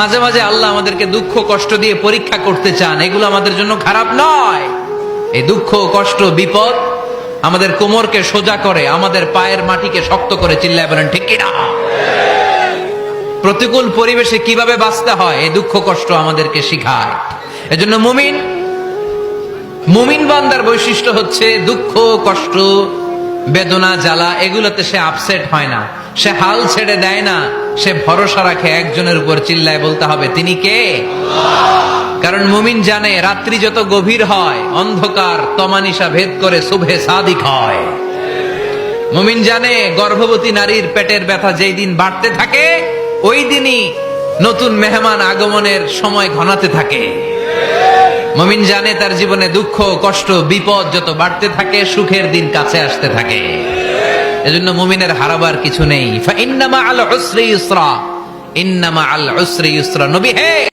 মাঝে মাঝে আল্লাহ আমাদেরকে দুঃখ কষ্ট দিয়ে পরীক্ষা করতে চান, এগুলো আমাদের জন্য খারাপ নয়। এই দুঃখ কষ্ট বিপদ আমাদের কোমরকে সোজা করে, আমাদের পায়ের মাটিকে শক্ত করে। চিল্লায় বলেন ঠিক কিনা? প্রতিকূল পরিবেশে কিভাবে বাঁচতে হয় এই দুঃখ কষ্ট আমাদেরকে শিখায়। এজন্য মুমিন বান্দার বৈশিষ্ট্য হচ্ছে দুঃখ কষ্ট বেদনা জ্বালা এগুলোতে সে আপসেট হয় না, সে হাল ছেড়ে দেয় না, সে ভরসা রাখে একজনের উপর। চিল্লায় বলতে হবে তিনি কে? কারণ মুমিন জানে রাত্রি যত গভীর হয় অন্ধকার তমানিসা ভেদ করে সুবহে সাদিক হয়। মুমিন জানে গর্ভবতী নারীর পেটের ব্যথা যেই দিন বাড়তে থাকে ওই দিনই নতুন মেহমান আগমনের সময় ঘনাতে থাকে। মুমিন জানে তার জীবনে দুঃখ কষ্ট বিপদ যত বাড়তে থাকে সুখের দিন কাছে আসতে থাকে। এজন্য মুমিনের হারাবার কিছু নেই। ফা ইন্না মাআল উসরি ইউসরা, ইন্না মাআল উসরি ইউসরা। নবী হে